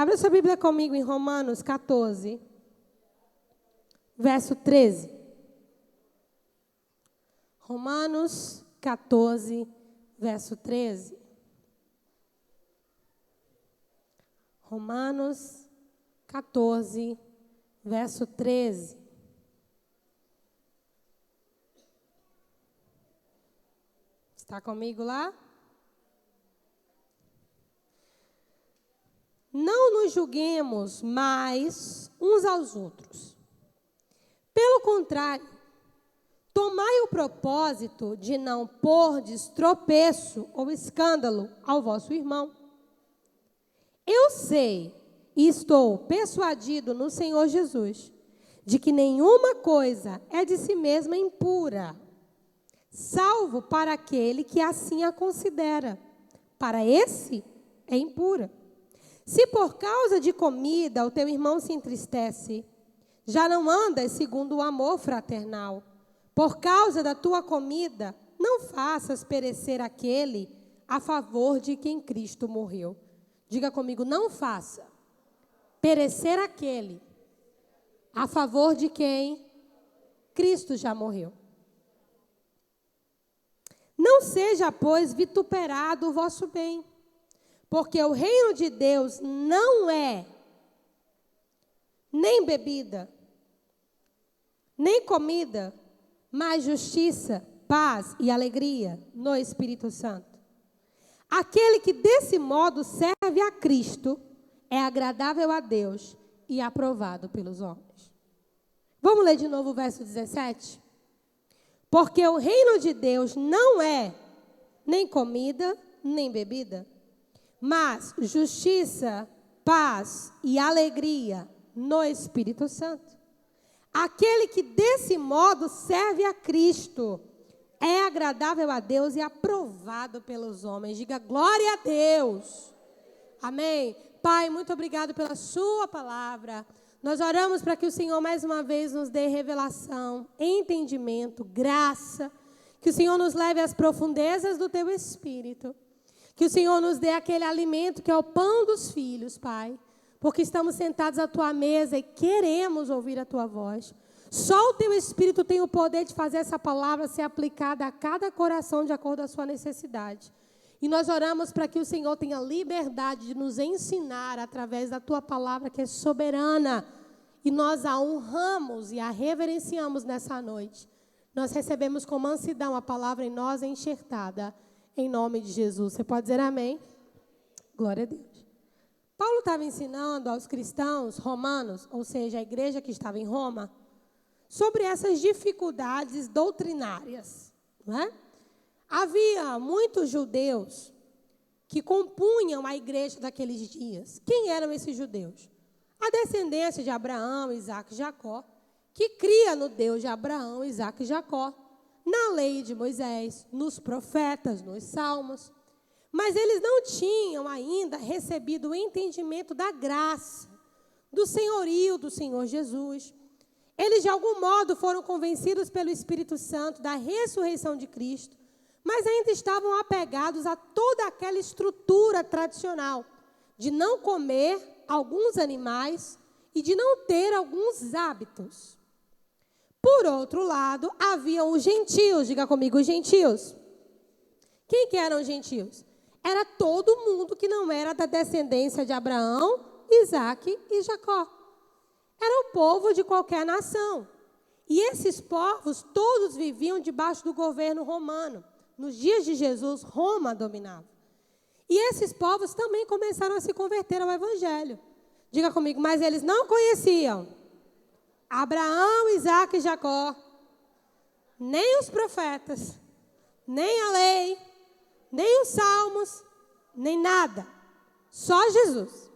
Abra sua Bíblia comigo em Romanos 14, verso 13. Romanos 14, verso 13. Romanos 14, verso 13. Está comigo lá? Não nos julguemos mais uns aos outros. Pelo contrário, tomai o propósito de não pordes tropeço ou escândalo ao vosso irmão. Eu sei e estou persuadido no Senhor Jesus de que nenhuma coisa é de si mesma impura, salvo para aquele que assim a considera. Para esse é impura. Se por causa de comida o teu irmão se entristece, já não andas segundo o amor fraternal. Por causa da tua comida, não faças perecer aquele a favor de quem Cristo morreu. Diga comigo, não faça perecer aquele a favor de quem Cristo já morreu. Não seja, pois, vituperado o vosso bem, porque o reino de Deus não é nem bebida, nem comida, mas justiça, paz e alegria no Espírito Santo. Aquele que desse modo serve a Cristo é agradável a Deus e aprovado pelos homens. Vamos ler de novo o verso 17? Porque o reino de Deus não é nem comida, nem bebida, mas justiça, paz e alegria no Espírito Santo. Aquele que desse modo serve a Cristo é agradável a Deus e aprovado pelos homens. Diga glória a Deus. Amém. Pai, muito obrigado pela sua palavra. Nós oramos para que o Senhor mais uma vez nos dê revelação, entendimento, graça. Que o Senhor nos leve às profundezas do teu Espírito. Que o Senhor nos dê aquele alimento que é o pão dos filhos, Pai. Porque estamos sentados à tua mesa e queremos ouvir a tua voz. Só o teu Espírito tem o poder de fazer essa palavra ser aplicada a cada coração de acordo com a sua necessidade. E nós oramos para que o Senhor tenha liberdade de nos ensinar através da tua palavra que é soberana. E nós a honramos e a reverenciamos nessa noite. Nós recebemos com mansidão a palavra em nós enxertada. Em nome de Jesus. Você pode dizer amém? Glória a Deus. Paulo estava ensinando aos cristãos romanos, ou seja, a igreja que estava em Roma, sobre essas dificuldades doutrinárias. Não é? Havia muitos judeus que compunham a igreja daqueles dias. Quem eram esses judeus? A descendência de Abraão, Isaque e Jacó, que cria no Deus de Abraão, Isaque e Jacó, na lei de Moisés, nos profetas, nos salmos. Mas eles não tinham ainda recebido o entendimento da graça, do senhorio do Senhor Jesus. Eles, de algum modo, foram convencidos pelo Espírito Santo da ressurreição de Cristo, mas ainda estavam apegados a toda aquela estrutura tradicional de não comer alguns animais e de não ter alguns hábitos. Por outro lado, haviam os gentios. Diga comigo, os gentios. Quem que eram os gentios? Era todo mundo que não era da descendência de Abraão, Isaque e Jacó. Era o povo de qualquer nação. E esses povos todos viviam debaixo do governo romano. Nos dias de Jesus, Roma dominava. E esses povos também começaram a se converter ao Evangelho. Diga comigo, mas eles não conheciam Abraão, Isaque e Jacó, nem os profetas, nem a lei, nem os salmos, nem nada. Só Jesus.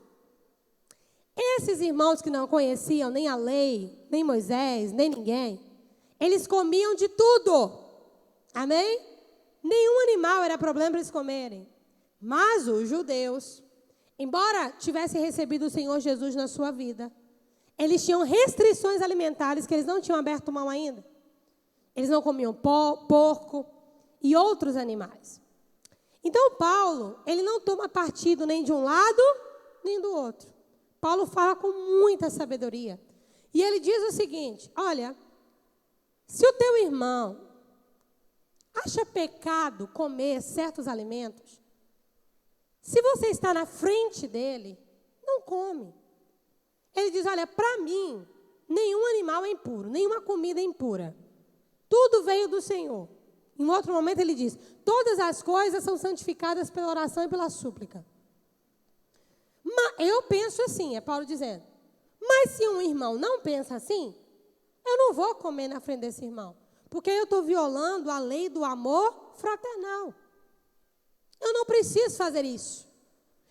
Esses irmãos que não conheciam nem a lei, nem Moisés, nem ninguém, eles comiam de tudo. Amém? Nenhum animal era problema para eles comerem. Mas os judeus, embora tivessem recebido o Senhor Jesus na sua vida, eles tinham restrições alimentares que eles não tinham aberto mão ainda. Eles não comiam porco e outros animais. Então, Paulo, ele não toma partido nem de um lado, nem do outro. Paulo fala com muita sabedoria. E ele diz o seguinte: olha, se o teu irmão acha pecado comer certos alimentos, se você está na frente dele, não come. Ele diz: olha, para mim, nenhum animal é impuro, nenhuma comida é impura. Tudo veio do Senhor. Em outro momento ele diz: todas as coisas são santificadas pela oração e pela súplica. Mas eu penso assim, é Paulo dizendo. Mas se um irmão não pensa assim, eu não vou comer na frente desse irmão. Porque eu estou violando a lei do amor fraternal. Eu não preciso fazer isso.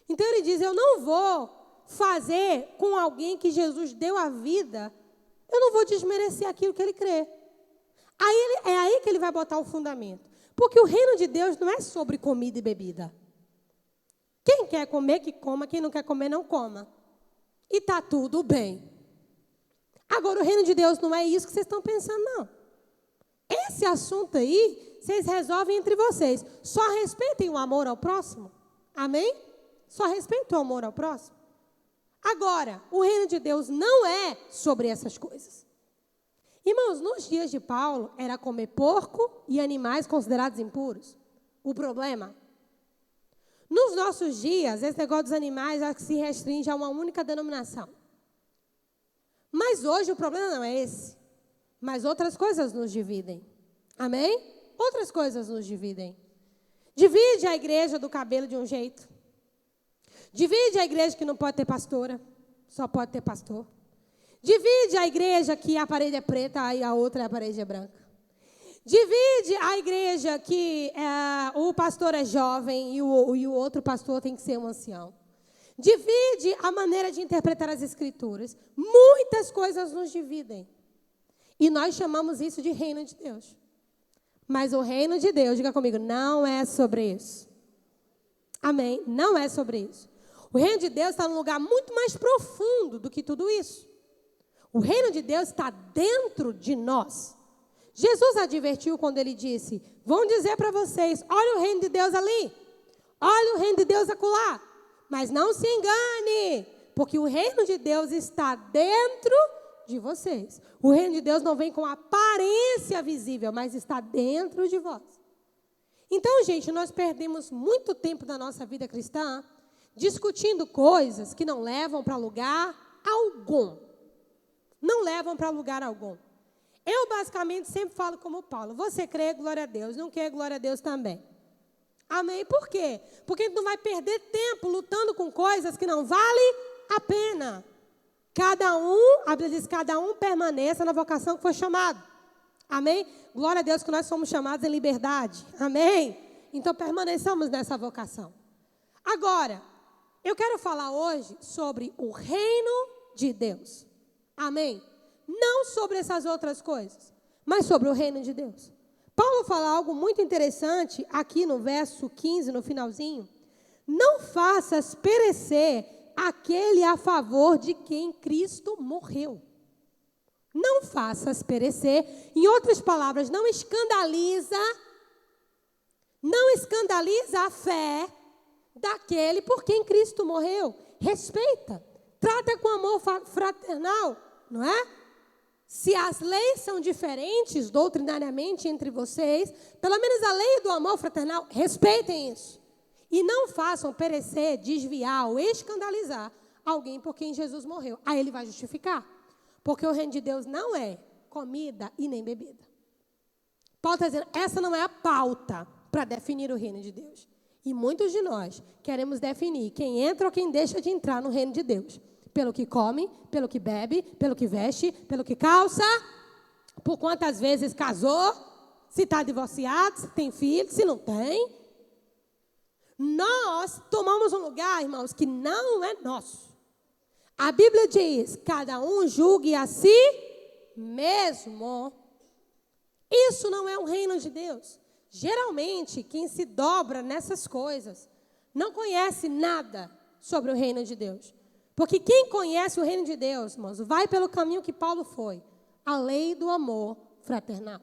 Então ele diz: eu não vou fazer com alguém que Jesus deu a vida, eu não vou desmerecer aquilo que ele crê. É aí que ele vai botar o fundamento. Porque o reino de Deus não é sobre comida e bebida. Quem quer comer, que coma. Quem não quer comer, não coma. E está tudo bem. Agora, o reino de Deus não é isso que vocês estão pensando, não. Esse assunto aí, vocês resolvem entre vocês. Só respeitem o amor ao próximo. Amém? Só respeitem o amor ao próximo. Agora, o reino de Deus não é sobre essas coisas. Irmãos, nos dias de Paulo, era comer porco e animais considerados impuros. O problema? Nos nossos dias, esse negócio dos animais se restringe a uma única denominação. Mas hoje o problema não é esse. Mas outras coisas nos dividem. Amém? Outras coisas nos dividem. Divide a igreja do cabelo de um jeito. Divide a igreja que não pode ter pastora, só pode ter pastor. Divide a igreja que a parede é preta e a outra a parede é branca. Divide a igreja que o pastor é jovem e o outro pastor tem que ser um ancião. Divide a maneira de interpretar as escrituras. Muitas coisas nos dividem. E nós chamamos isso de reino de Deus. Mas o reino de Deus, diga comigo, não é sobre isso. Amém? Não é sobre isso. O reino de Deus está num lugar muito mais profundo do que tudo isso. O reino de Deus está dentro de nós. Jesus advertiu quando ele disse: vão dizer para vocês, olha o reino de Deus ali, olha o reino de Deus acolá, mas não se engane, porque o reino de Deus está dentro de vocês. O reino de Deus não vem com aparência visível, mas está dentro de vós. Então, gente, nós perdemos muito tempo da nossa vida cristã discutindo coisas que não levam para lugar algum. Não levam para lugar algum. Eu, basicamente, sempre falo como Paulo. Você crê, glória a Deus. Não quer, glória a Deus também. Amém? Por quê? Porque a gente não vai perder tempo lutando com coisas que não valem a pena. A Bíblia diz, cada um permaneça na vocação que foi chamado. Amém? Glória a Deus que nós somos chamados em liberdade. Amém? Então, permaneçamos nessa vocação. Agora, eu quero falar hoje sobre o reino de Deus. Amém? Não sobre essas outras coisas, mas sobre o reino de Deus. Paulo fala algo muito interessante aqui no verso 15, no finalzinho. Não faças perecer aquele a favor de quem Cristo morreu. Não faças perecer. Em outras palavras, não escandaliza a fé daquele por quem Cristo morreu. Respeita. Trata com amor fraternal, não é? Se as leis são diferentes doutrinariamente entre vocês, pelo menos a lei do amor fraternal, respeitem isso. E não façam perecer, desviar ou escandalizar alguém por quem Jesus morreu. Aí ele vai justificar. Porque o reino de Deus não é comida e nem bebida. Paulo está dizendo, essa não é a pauta para definir o reino de Deus. E muitos de nós queremos definir quem entra ou quem deixa de entrar no reino de Deus. Pelo que come, pelo que bebe, pelo que veste, pelo que calça, por quantas vezes casou, se está divorciado, se tem filho, se não tem. Nós tomamos um lugar, irmãos, que não é nosso. A Bíblia diz, cada um julgue a si mesmo. Isso não é um reino de Deus. Geralmente, quem se dobra nessas coisas não conhece nada sobre o reino de Deus. Porque quem conhece o reino de Deus, irmãos, vai pelo caminho que Paulo foi. A lei do amor fraternal.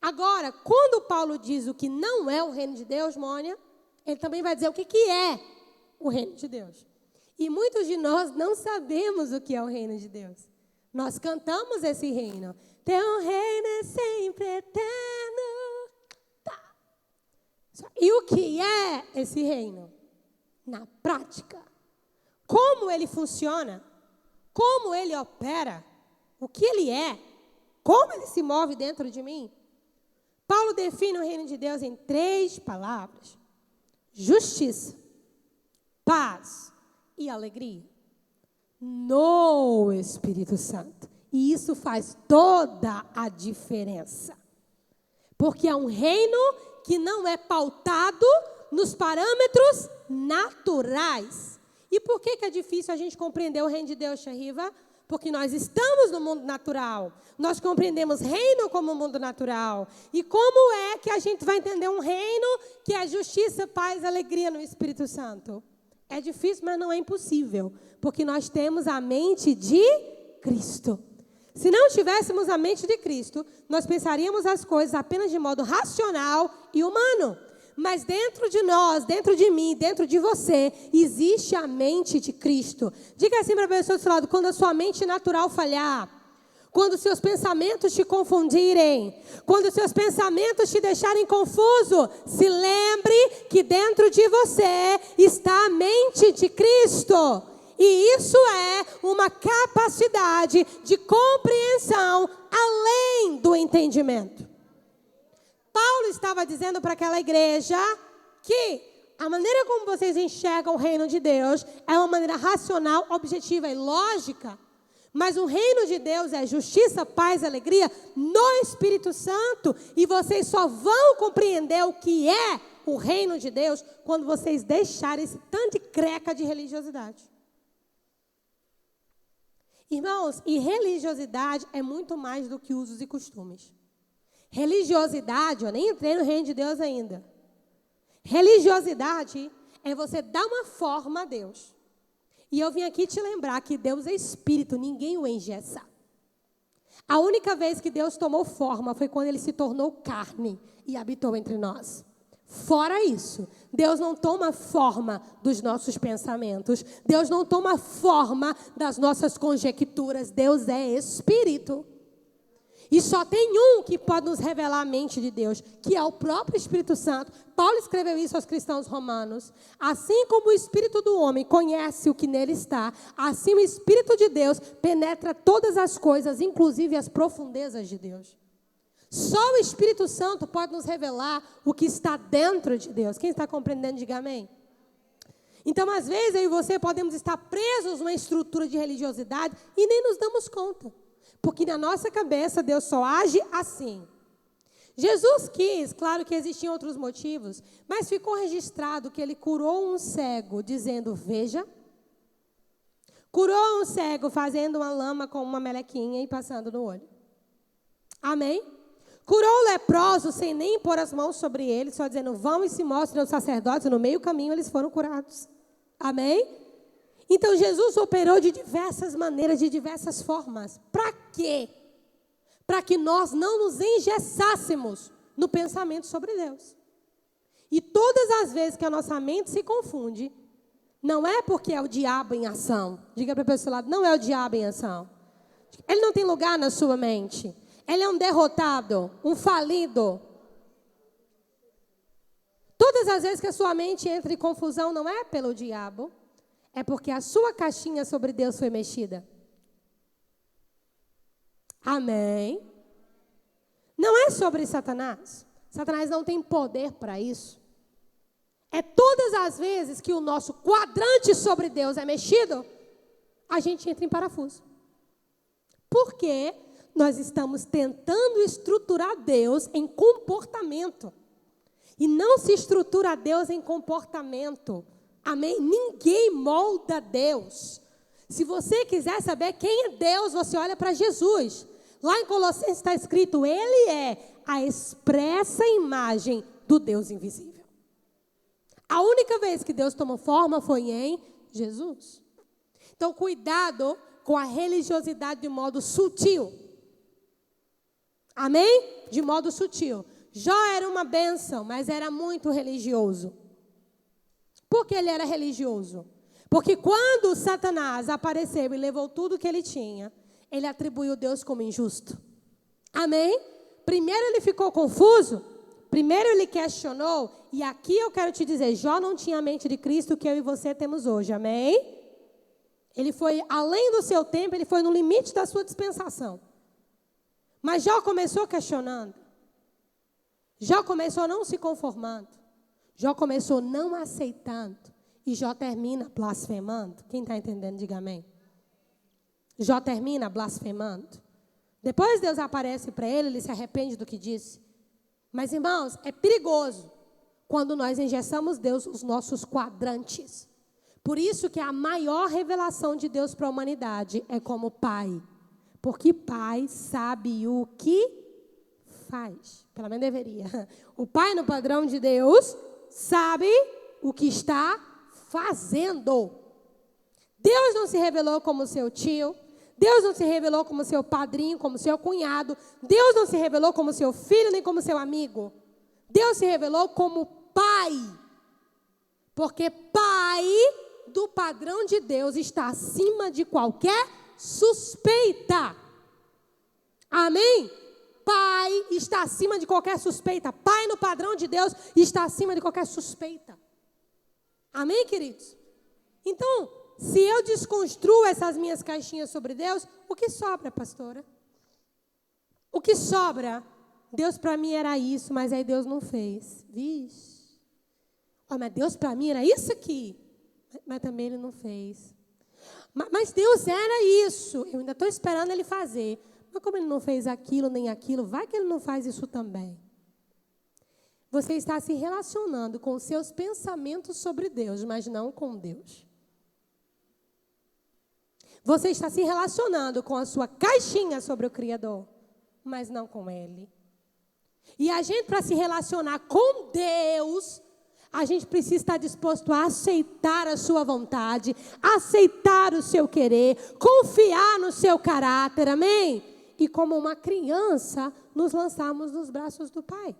Agora, quando Paulo diz o que não é o reino de Deus, Mônia, ele também vai dizer o que é o reino de Deus. E muitos de nós não sabemos o que é o reino de Deus. Nós cantamos esse reino. Teu reino é sempre eterno. Tá. E o que é esse reino? Na prática. Como ele funciona? Como ele opera? O que ele é? Como ele se move dentro de mim? Paulo define o reino de Deus em 3 palavras: justiça, paz e alegria no Espírito Santo. E isso faz toda a diferença. Porque é um reino que não é pautado nos parâmetros naturais. E por que é difícil a gente compreender o reino de Deus, Shariva? Porque nós estamos no mundo natural. Nós compreendemos reino como mundo natural. E como é que a gente vai entender um reino que é justiça, paz, alegria no Espírito Santo? É difícil, mas não é impossível. Porque nós temos a mente de Cristo. Se não tivéssemos a mente de Cristo, nós pensaríamos as coisas apenas de modo racional e humano. Mas dentro de nós, dentro de mim, dentro de você, existe a mente de Cristo. Diga assim para a pessoa do seu lado: quando a sua mente natural falhar, quando seus pensamentos te confundirem, quando seus pensamentos te deixarem confuso, se lembre que dentro de você está a mente de Cristo. E isso é uma capacidade de compreensão além do entendimento. Paulo estava dizendo para aquela igreja que a maneira como vocês enxergam o reino de Deus é uma maneira racional, objetiva e lógica. Mas o reino de Deus é justiça, paz e alegria no Espírito Santo. E vocês só vão compreender o que é o reino de Deus quando vocês deixarem esse tanto de creca de religiosidade. Irmãos, e religiosidade é muito mais do que usos e costumes. Religiosidade, eu nem entrei no reino de Deus ainda. Religiosidade é você dar uma forma a Deus. E eu vim aqui te lembrar que Deus é espírito, ninguém o engessa. A única vez que Deus tomou forma foi quando ele se tornou carne e habitou entre nós. Fora isso, Deus não toma forma dos nossos pensamentos. Deus não toma forma das nossas conjecturas. Deus é espírito. E só tem um que pode nos revelar a mente de Deus, que é o próprio Espírito Santo. Paulo escreveu isso aos cristãos romanos. Assim como o Espírito do homem conhece o que nele está, assim o Espírito de Deus penetra todas as coisas, inclusive as profundezas de Deus. Só o Espírito Santo pode nos revelar o que está dentro de Deus. Quem está compreendendo, diga amém. Então, às vezes, eu e você podemos estar presos numa estrutura de religiosidade e nem nos damos conta. Porque na nossa cabeça Deus só age assim. Jesus quis, claro que existiam outros motivos, mas ficou registrado que ele curou um cego dizendo, veja. Curou um cego fazendo uma lama com uma melequinha e passando no olho. Amém? Curou o leproso sem nem pôr as mãos sobre ele, só dizendo, vão e se mostrem aos sacerdotes. No meio do caminho eles foram curados. Amém? Então, Jesus operou de diversas maneiras, de diversas formas. Para quê? Para que nós não nos engessássemos no pensamento sobre Deus. E todas as vezes que a nossa mente se confunde, não é porque é o diabo em ação. Diga para a pessoa do seu lado, não é o diabo em ação. Ele não tem lugar na sua mente. Ele é um derrotado, um falido. Todas as vezes que a sua mente entra em confusão, não é pelo diabo. É porque a sua caixinha sobre Deus foi mexida. Amém? Não é sobre Satanás. Satanás não tem poder para isso. É todas as vezes que o nosso quadrante sobre Deus é mexido, a gente entra em parafuso. Porque nós estamos tentando estruturar Deus em comportamento. E não se estrutura Deus em comportamento. Amém? Ninguém molda Deus. Se você quiser saber quem é Deus, você olha para Jesus. Lá em Colossenses está escrito, Ele é a expressa imagem do Deus invisível. A única vez que Deus tomou forma foi em Jesus. Então, cuidado com a religiosidade de modo sutil. Amém? De modo sutil. Jó era uma bênção, mas era muito religioso. Por que ele era religioso? Porque quando Satanás apareceu e levou tudo que ele tinha, ele atribuiu Deus como injusto. Amém? Primeiro ele ficou confuso, primeiro ele questionou, e aqui eu quero te dizer, Jó não tinha a mente de Cristo que eu e você temos hoje, amém? Ele foi além do seu tempo, ele foi no limite da sua dispensação. Mas Jó começou questionando. Jó começou não se conformando. Jó começou não aceitando. E Jó termina blasfemando. Quem está entendendo, diga amém. Jó termina blasfemando. Depois Deus aparece para ele, ele se arrepende do que disse. Mas, irmãos, é perigoso quando nós engessamos Deus os nossos quadrantes. Por isso que a maior revelação de Deus para a humanidade é como pai. Porque pai sabe o que faz. Pelo menos deveria. O pai, no padrão de Deus, sabe o que está fazendo. Deus não se revelou como seu tio. Deus não se revelou como seu padrinho, como seu cunhado. Deus não se revelou como seu filho, nem como seu amigo. Deus se revelou como pai. Porque pai, do padrão de Deus, está acima de qualquer suspeita. Amém? Pai está acima de qualquer suspeita. Pai, no padrão de Deus, está acima de qualquer suspeita. Amém, queridos? Então, se eu desconstruo essas minhas caixinhas sobre Deus, o que sobra, pastora? O que sobra? Deus para mim era isso, mas aí Deus não fez. Vixe. Oh, mas Deus para mim era isso aqui, mas também Ele não fez. Mas Deus era isso, eu ainda estou esperando Ele fazer. Mas como Ele não fez aquilo nem aquilo, vai que Ele não faz isso também. Você está se relacionando com os seus pensamentos sobre Deus, mas não com Deus. Você está se relacionando com a sua caixinha sobre o Criador, mas não com Ele. E a gente, para se relacionar com Deus, a gente precisa estar disposto a aceitar a sua vontade, aceitar o seu querer, confiar no seu caráter, amém? E como uma criança, nos lançarmos nos braços do Pai.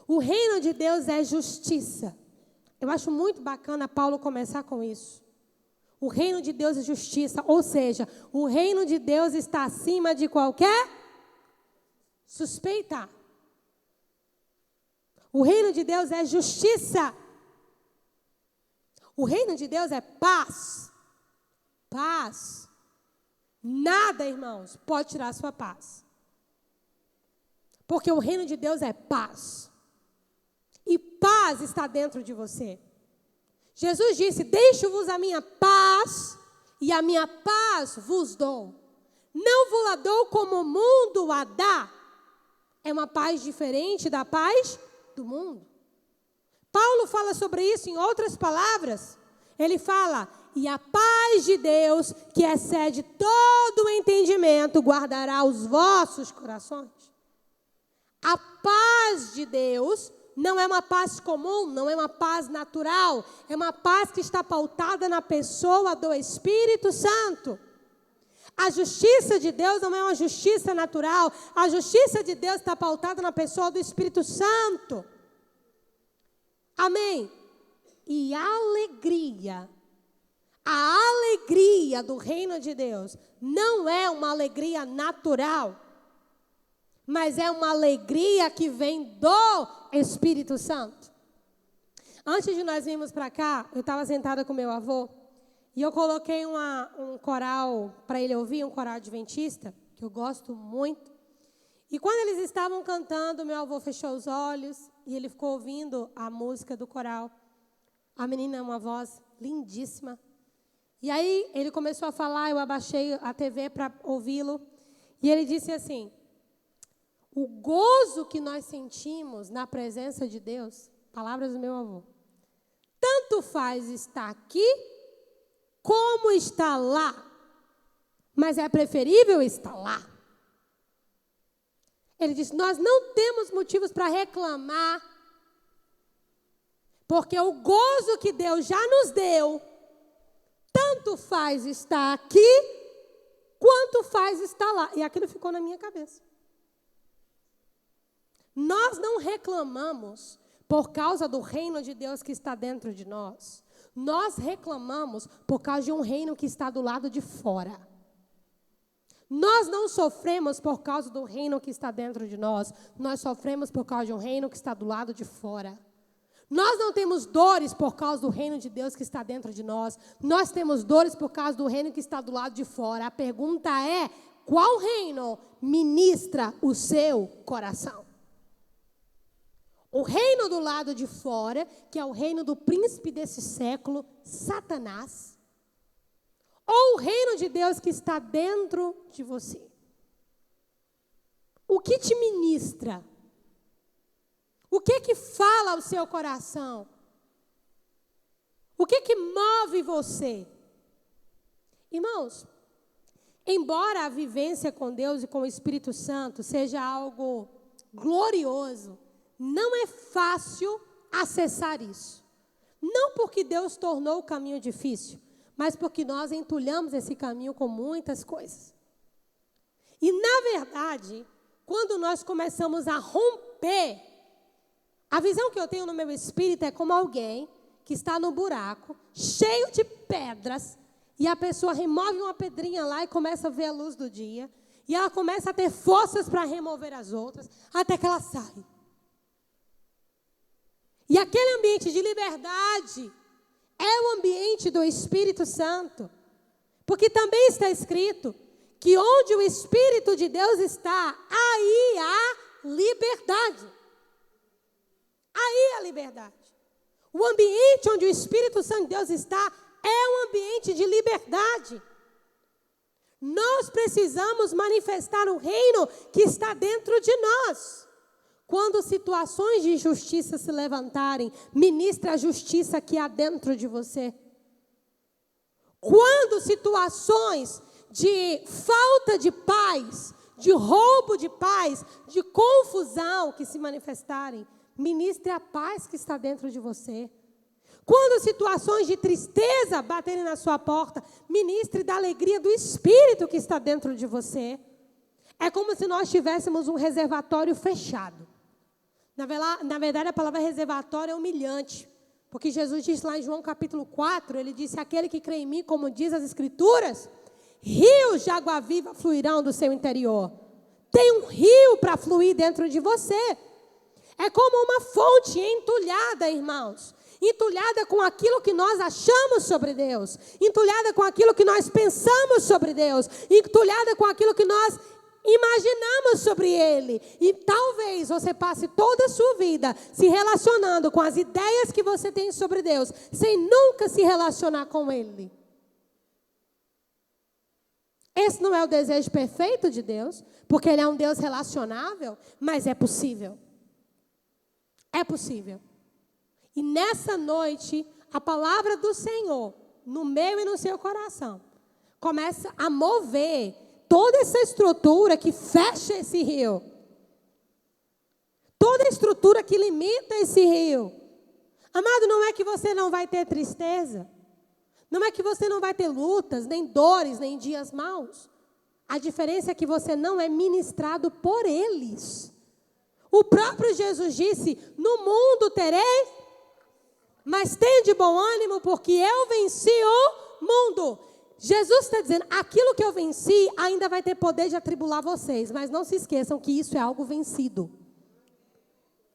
O reino de Deus é justiça. Eu acho muito bacana Paulo começar com isso. O reino de Deus é justiça, ou seja, o reino de Deus está acima de qualquer suspeita. O reino de Deus é justiça. O reino de Deus é paz. Paz. Nada, irmãos, pode tirar a sua paz. Porque o reino de Deus é paz. E paz está dentro de você. Jesus disse, deixo-vos a minha paz, e a minha paz vos dou. Não vos a dou como o mundo a dá. É uma paz diferente da paz do mundo. Paulo fala sobre isso em outras palavras. Ele fala, e a paz de Deus, que excede todo o entendimento, guardará os vossos corações. A paz de Deus não é uma paz comum, não é uma paz natural, é uma paz que está pautada na pessoa do Espírito Santo. A justiça de Deus não é uma justiça natural, a justiça de Deus está pautada na pessoa do Espírito Santo. Amém? E a alegria do reino de Deus não é uma alegria natural, mas é uma alegria que vem do Espírito Santo. Antes de nós virmos para cá, eu estava sentada com meu avô, e eu coloquei um coral para ele ouvir, um coral adventista, que eu gosto muito. E quando eles estavam cantando, meu avô fechou os olhos, e ele ficou ouvindo a música do coral. A menina é uma voz lindíssima. E aí ele começou a falar, eu abaixei a TV para ouvi-lo, e ele disse assim, o gozo que nós sentimos na presença de Deus, palavras do meu avô, tanto faz estar aqui, como estar lá, mas é preferível estar lá. Ele disse, nós não temos motivos para reclamar, porque o gozo que Deus já nos deu, tanto faz estar aqui, quanto faz estar lá. E aquilo ficou na minha cabeça. Nós não reclamamos por causa do reino de Deus que está dentro de nós. Nós reclamamos por causa de um reino que está do lado de fora. Nós não sofremos por causa do reino que está dentro de nós. Nós sofremos por causa de um reino que está do lado de fora. Nós não temos dores por causa do reino de Deus que está dentro de nós. Nós temos dores por causa do reino que está do lado de fora. A pergunta é, qual reino ministra o seu coração? O reino do lado de fora, que é o reino do príncipe desse século, Satanás. Ou o reino de Deus que está dentro de você? O que te ministra? O que fala ao seu coração? O que move você? Irmãos, embora a vivência com Deus e com o Espírito Santo seja algo glorioso, não é fácil acessar isso. Não porque Deus tornou o caminho difícil, mas porque nós entulhamos esse caminho com muitas coisas. E, na verdade, quando nós começamos a romper, a visão que eu tenho no meu espírito é como alguém que está no buraco, cheio de pedras, e a pessoa remove uma pedrinha lá e começa a ver a luz do dia, e ela começa a ter forças para remover as outras, até que ela sai. E aquele ambiente de liberdade é o ambiente do Espírito Santo. Porque também está escrito que onde o Espírito de Deus está, aí há liberdade. Aí há liberdade. O ambiente onde o Espírito Santo de Deus está é um ambiente de liberdade. Nós precisamos manifestar o reino que está dentro de nós. Quando situações de injustiça se levantarem, ministre a justiça que há dentro de você. Quando situações de falta de paz, de roubo de paz, de confusão que se manifestarem, ministre a paz que está dentro de você. Quando situações de tristeza baterem na sua porta, ministre da alegria do Espírito que está dentro de você. É como se nós tivéssemos um reservatório fechado. Na verdade, a palavra reservatório é humilhante. Porque Jesus disse lá em João capítulo 4, ele disse, aquele que crê em mim, como diz as Escrituras, rios de água viva fluirão do seu interior. Tem um rio para fluir dentro de você. É como uma fonte entulhada, irmãos. Entulhada com aquilo que nós achamos sobre Deus. Entulhada com aquilo que nós pensamos sobre Deus. Entulhada com aquilo que nós imaginamos sobre Ele. E talvez você passe toda a sua vida se relacionando com as ideias que você tem sobre Deus, sem nunca se relacionar com Ele. Esse não é o desejo perfeito de Deus, porque Ele é um Deus relacionável, mas é possível. É possível. E nessa noite, a palavra do Senhor, no meu e no seu coração, começa a mover toda essa estrutura que fecha esse rio. Toda a estrutura que limita esse rio. Amado, não é que você não vai ter tristeza. Não é que você não vai ter lutas, nem dores, nem dias maus. A diferença é que você não é ministrado por eles. O próprio Jesus disse, no mundo tereis, mas tende bom ânimo, porque eu venci o mundo. Jesus está dizendo, aquilo que eu venci ainda vai ter poder de atribular vocês, mas não se esqueçam que isso é algo vencido.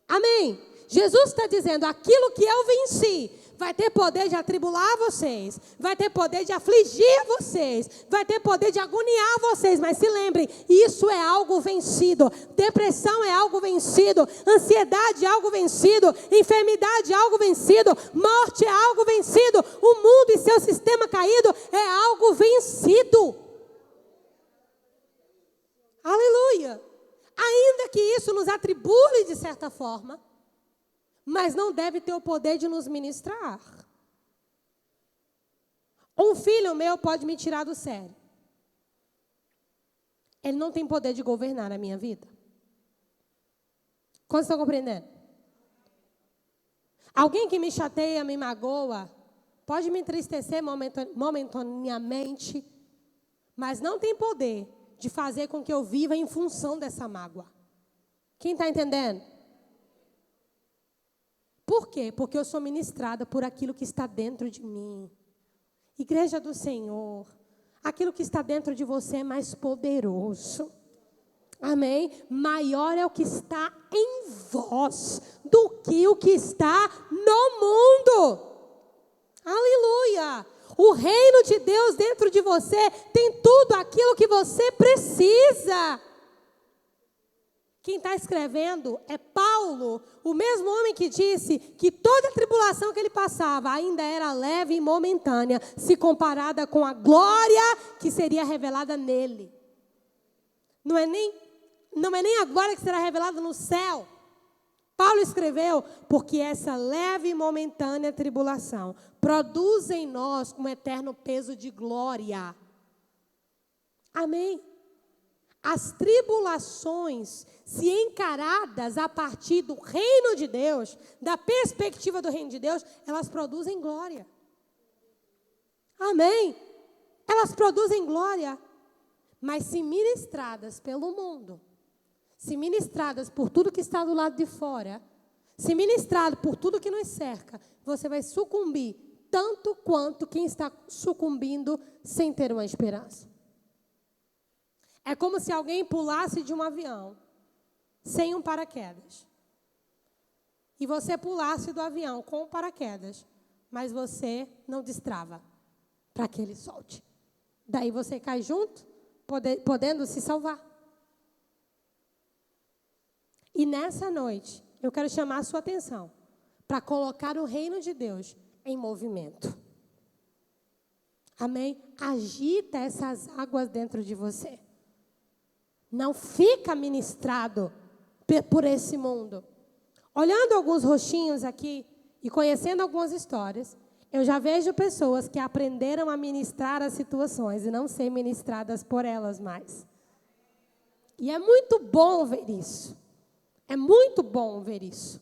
Amém? Jesus está dizendo, aquilo que eu venci vai ter poder de atribular vocês, vai ter poder de afligir vocês, vai ter poder de agoniar vocês, mas se lembrem, isso é algo vencido. Depressão é algo vencido, ansiedade é algo vencido, enfermidade é algo vencido, morte é algo vencido, o mundo e seu sistema caído é algo vencido. Aleluia! Ainda que isso nos atribule de certa forma, mas não deve ter o poder de nos ministrar. Um filho meu pode me tirar do sério. Ele não tem poder de governar a minha vida. Quantos estão compreendendo? Alguém que me chateia, me magoa, pode me entristecer momentaneamente, mas não tem poder de fazer com que eu viva em função dessa mágoa. Quem está entendendo? Por quê? Porque eu sou ministrada por aquilo que está dentro de mim. Igreja do Senhor, aquilo que está dentro de você é mais poderoso. Amém? Maior é o que está em vós do que o que está no mundo. Aleluia! O reino de Deus dentro de você tem tudo aquilo que você precisa. Quem está escrevendo é Paulo, o mesmo homem que disse que toda a tribulação que ele passava ainda era leve e momentânea, se comparada com a glória que seria revelada nele. Não é nem a glória que será revelada no céu. Paulo escreveu, porque essa leve e momentânea tribulação produz em nós um eterno peso de glória. Amém? As tribulações, se encaradas a partir do reino de Deus, da perspectiva do reino de Deus, elas produzem glória. Amém? Elas produzem glória. Mas se ministradas pelo mundo, se ministradas por tudo que está do lado de fora, se ministrado por tudo que nos cerca, você vai sucumbir tanto quanto quem está sucumbindo sem ter uma esperança. É como se alguém pulasse de um avião sem um paraquedas. E você pulasse do avião com o paraquedas, mas você não destrava para que ele solte. Daí você cai junto, podendo se salvar. E nessa noite, eu quero chamar a sua atenção para colocar o reino de Deus em movimento. Amém? Agita essas águas dentro de você. Não fica ministrado por esse mundo. Olhando alguns rostinhos aqui e conhecendo algumas histórias, eu já vejo pessoas que aprenderam a ministrar as situações e não ser ministradas por elas mais. E é muito bom ver isso. É muito bom ver isso.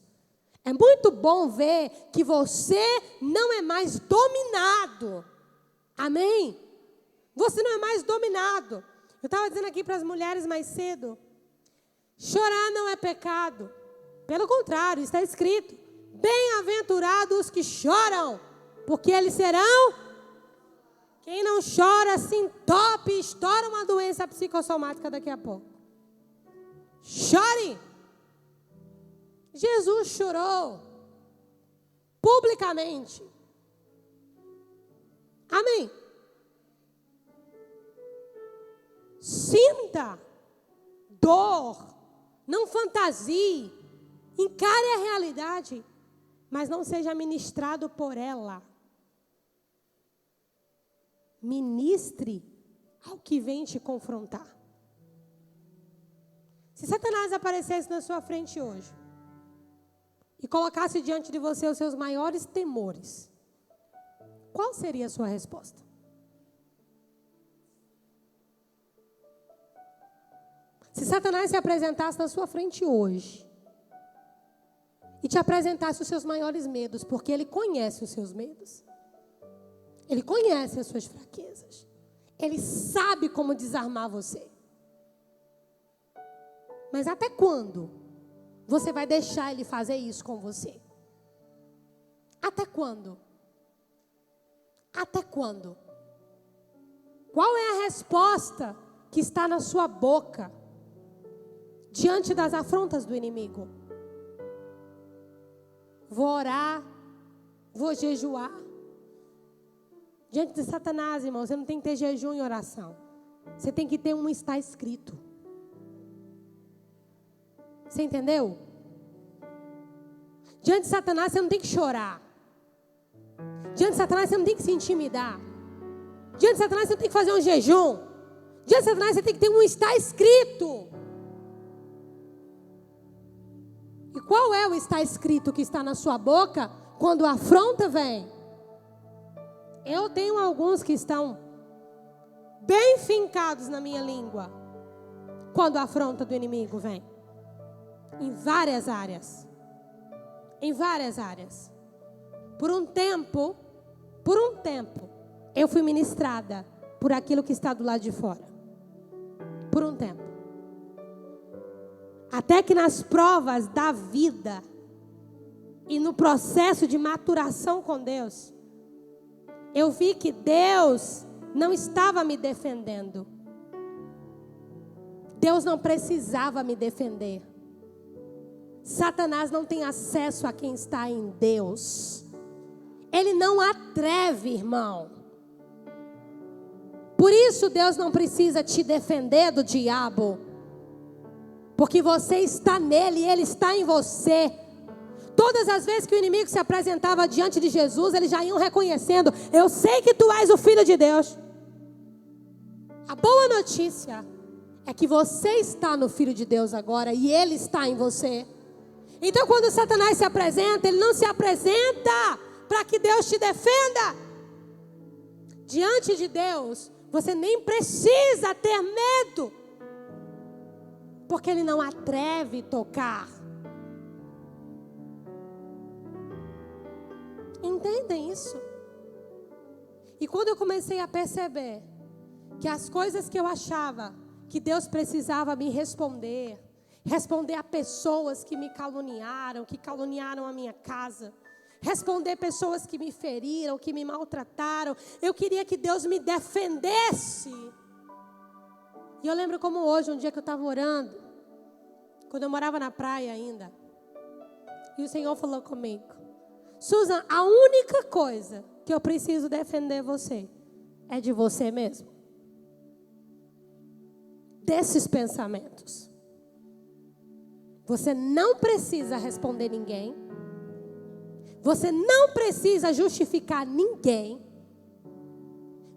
É muito bom ver que você não é mais dominado. Amém? Você não é mais dominado. Eu estava dizendo aqui para as mulheres mais cedo, chorar não é pecado. Pelo contrário, está escrito, bem-aventurados os que choram, porque eles serão. Quem não chora se entope e estoura uma doença psicossomática daqui a pouco. Chore. Jesus chorou publicamente. Amém? Sinta dor, não fantasie, encare a realidade, mas não seja ministrado por ela. Ministre ao que vem te confrontar. Se Satanás aparecesse na sua frente hoje e colocasse diante de você os seus maiores temores, qual seria a sua resposta? Se Satanás se apresentasse na sua frente hoje e te apresentasse os seus maiores medos, porque ele conhece os seus medos, ele conhece as suas fraquezas, ele sabe como desarmar você. Mas até quando você vai deixar ele fazer isso com você? Até quando? Até quando? Qual é a resposta que está na sua boca diante das afrontas do inimigo? Vou orar, vou jejuar. Diante de Satanás, irmão, você não tem que ter jejum e oração. Você tem que ter um está escrito. Você entendeu? Diante de Satanás, você não tem que chorar. Diante de Satanás, você não tem que se intimidar. Diante de Satanás, você não tem que fazer um jejum. Diante de Satanás, você tem que ter um está escrito. E qual é o está escrito que está na sua boca quando a afronta vem? Eu tenho alguns que estão bem fincados na minha língua quando a afronta do inimigo vem. Em várias áreas. Em várias áreas. Por um tempo, eu fui ministrada por aquilo que está do lado de fora. Por um tempo. Até que nas provas da vida, e no processo de maturação com Deus, eu vi que Deus não estava me defendendo. Deus não precisava me defender. Satanás não tem acesso a quem está em Deus. Ele não atreve, irmão. Por isso Deus não precisa te defender do diabo. Porque você está nele e ele está em você. Todas as vezes que o inimigo se apresentava diante de Jesus, eles já iam reconhecendo: eu sei que tu és o Filho de Deus. A boa notícia é que você está no Filho de Deus agora e ele está em você. Então quando Satanás se apresenta, ele não se apresenta para que Deus te defenda. Diante de Deus, você nem precisa ter medo, porque ele não atreve tocar. Entendem isso? E quando eu comecei a perceber que as coisas que eu achava que Deus precisava me responder a pessoas que me caluniaram, que caluniaram a minha casa, responder pessoas que me feriram, que me maltrataram, eu queria que Deus me defendesse. E eu lembro como hoje, um dia que eu estava orando, quando eu morava na praia ainda, e o Senhor falou comigo: Susan, a única coisa que eu preciso defender você é de você mesmo. Desses pensamentos. Você não precisa responder ninguém. Você não precisa justificar ninguém.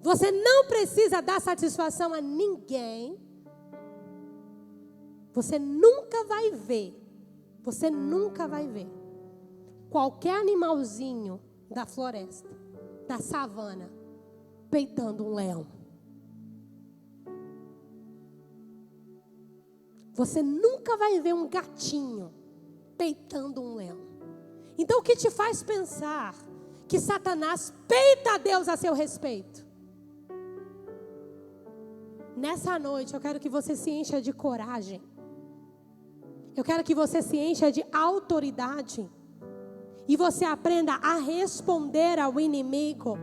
Você não precisa dar satisfação a ninguém. Você nunca vai ver qualquer animalzinho da floresta, da savana, peitando um leão. Você nunca vai ver um gatinho peitando um leão. Então o que te faz pensar que Satanás peita a Deus a seu respeito? Nessa noite eu quero que você se encha de coragem. Eu quero que você se encha de autoridade. E você aprenda a responder ao inimigo.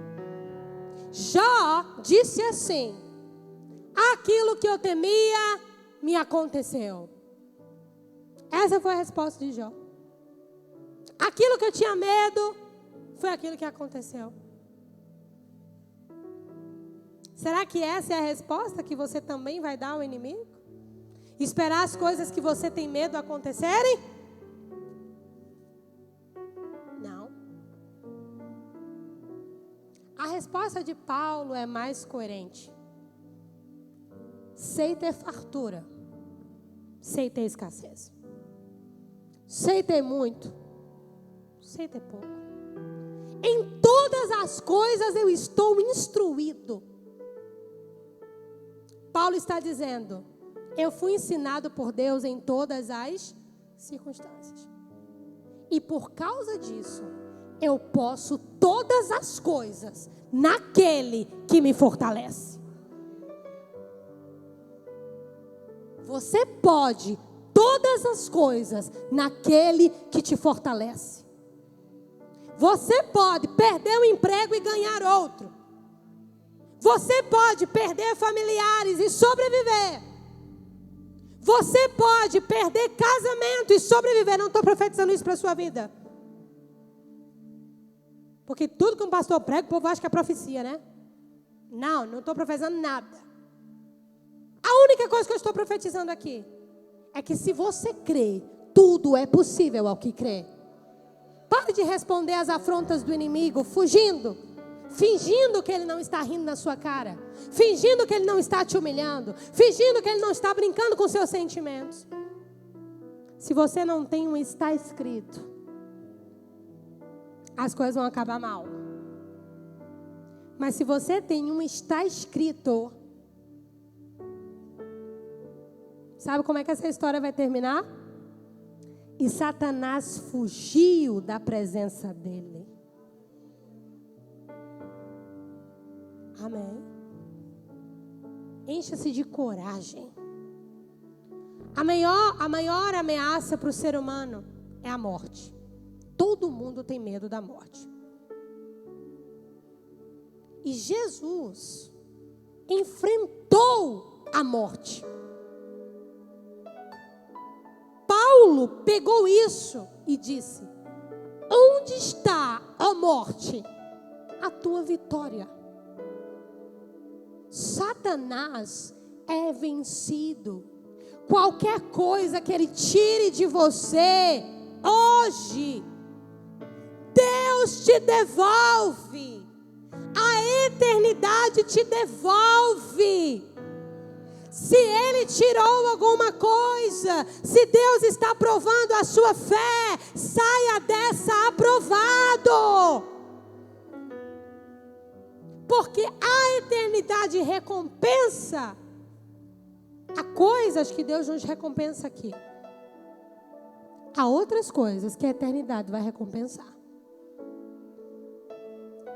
Jó disse assim: aquilo que eu temia me aconteceu. Essa foi a resposta de Jó. Aquilo que eu tinha medo foi aquilo que aconteceu. Será que essa é a resposta que você também vai dar ao inimigo? Esperar as coisas que você tem medo acontecerem? Não. A resposta de Paulo é mais coerente. Sei ter fartura, sei ter escassez. Sei ter muito, sei ter pouco. Em todas as coisas eu estou instruído. Paulo está dizendo: eu fui ensinado por Deus em todas as circunstâncias. E por causa disso, eu posso todas as coisas naquele que me fortalece. Você pode todas as coisas naquele que te fortalece. Você pode perder o emprego e ganhar outro. Você pode perder familiares e sobreviver. Você pode perder casamento e sobreviver. Não estou profetizando isso para a sua vida. Porque tudo que um pastor prega, o povo acha que é profecia, né? Não estou profetizando nada. A única coisa que eu estou profetizando aqui é que se você crê, tudo é possível ao que crê. Pare de responder às afrontas do inimigo, fugindo, fingindo que ele não está rindo na sua cara, fingindo que ele não está te humilhando, fingindo que ele não está brincando com seus sentimentos. Se você não tem um está escrito, as coisas vão acabar mal. Mas se você tem um está escrito, sabe como é que essa história vai terminar? E Satanás fugiu da presença dele. Amém. Encha-se de coragem. A maior ameaça para o ser humano é a morte. todo mundo tem medo da morte. E Jesus enfrentou a morte. Paulo pegou isso e disse: onde está, ó morte, a tua vitória? Satanás é vencido. Qualquer coisa que ele tire de você, hoje, Deus te devolve. A eternidade te devolve. Se Ele tirou alguma coisa, se Deus está provando a sua fé, saia dessa aprovado. Porque a eternidade recompensa. Há coisas que Deus nos recompensa aqui. Há outras coisas que a eternidade vai recompensar.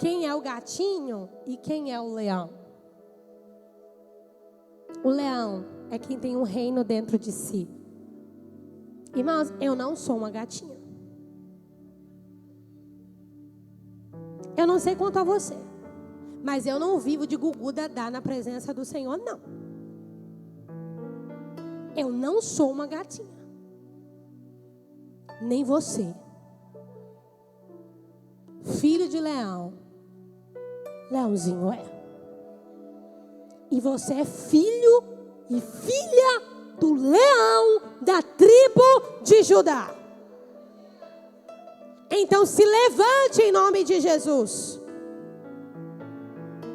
Quem é o gatinho e quem é o leão? O leão é quem tem um reino dentro de si. Irmãos, eu não sou uma gatinha. Eu não sei quanto a você, mas eu não vivo de gugu dadá na presença do Senhor, não. Eu não sou uma gatinha. Nem você. Filho de leão. Leãozinho é. E você é filho e filha do leão da tribo de Judá. Então se levante em nome de Jesus.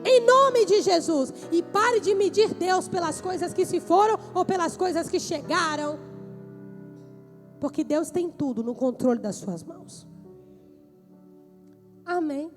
Em nome de Jesus. E pare de medir Deus pelas coisas que se foram ou pelas coisas que chegaram. Porque Deus tem tudo no controle das suas mãos. Amém.